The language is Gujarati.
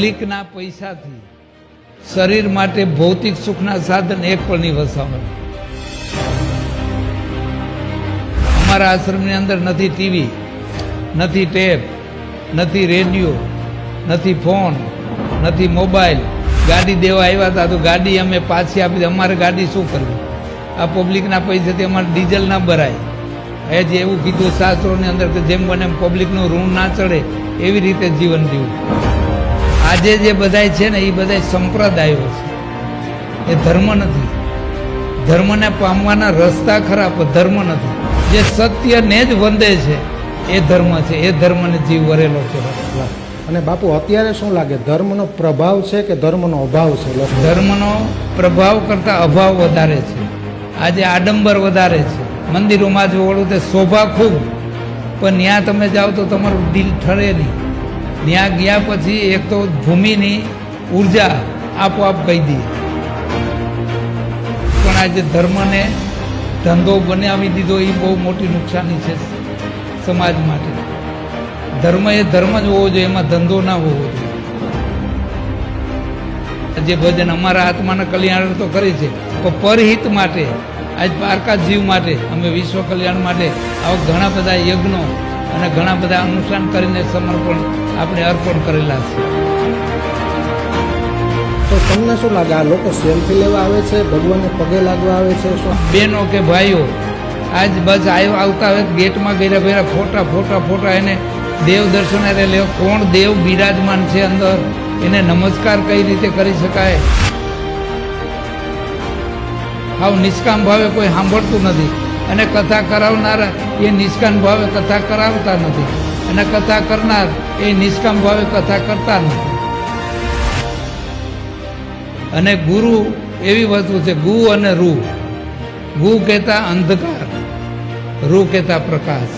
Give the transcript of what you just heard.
પબ્લિકના પૈસાથી શરીર માટે ભૌતિક સુખના સાધન એક પણ નહીં વસાવે. અમારા આશ્રમની અંદર નથી ટીવી, નથી ટેપ, નથી રેડિયો, નથી ફોન, નથી મોબાઈલ. ગાડી દેવા આવ્યા હતા તો ગાડી અમે પાછી આપી. અમારે ગાડી શું કરવી? આ પબ્લિકના પૈસાથી અમારે ડીઝલ ના ભરાય. એ જે એવું કીધું શાસ્ત્રોની અંદર કે જેમ બને એમ પબ્લિકનું ઋણ ના ચડે એવી રીતે જીવન જીવવું. આજે જે બધાય છે ને એ બધા સંપ્રદાયો છે, એ ધર્મ નથી. ધર્મને પામવાના રસ્તા ખરા, પણ ધર્મ નથી. જે સત્યને જ વંદે છે એ ધર્મ છે. એ ધર્મને જીવ વરેલો છે. અને બાપુ અત્યારે શું લાગે, ધર્મનો પ્રભાવ છે કે ધર્મનો અભાવ છે? ધર્મનો પ્રભાવ કરતા અભાવ વધારે છે. આજે આડંબર વધારે છે. મંદિરોમાં જો ઓળું તે શોભા ખૂબ, પણ ત્યાં તમે જાઓ તો તમારું દિલ ઠરે નહીં. ત્યાં ગયા પછી એક તો ભૂમિની ઉર્જા આપોઆપ કહી દે. પણ આજે ધર્મને ધંધો બનાવી દીધો એ બહુ મોટી નુકસાની છે સમાજ માટે. ધર્મ એ ધર્મ જ હોવો જોઈએ, એમાં ધંધો ના હોવો જોઈએ. જે ભજન અમારા આત્માના કલ્યાણ તો કરી છે, પણ પરહિત માટે, આજ પારકા જીવ માટે, અમે વિશ્વ કલ્યાણ માટે આવા ઘણા બધા યજ્ઞો અને ઘણા બધા અનુષ્ઠાન કરીને સમર્પણ આપણે અર્પણ કરેલા છે. તો તમને શું લાગે, આ લોકો સેલ્ફી લેવા આવે છે, ભગવાનને પગે લાગવા આવે છે? શું બહેનો કે ભાઈઓ આજ બસ આવતા હોય ગેટમાં ગયા ભેરા ફોટા ફોટા ફોટા, એને દેવ દર્શન લે. કોણ દેવ બિરાજમાન છે અંદર, એને નમસ્કાર કઈ રીતે કરી શકાય? હાવ નિષ્કામ ભાવે કોઈ સાંભળતું નથી. અને કથા કરાવનારા એ નિષ્કામ ભાવે કથા કરાવતા નથી, અને કથા કરનાર એ નિષ્કામ ભાવે કથા કરતા નથી. અને ગુરુ એવી વસ્તુ છે, ગુ અને રૂ. ગુ કહેતા અંધકાર, રૂ કહેતા પ્રકાશ.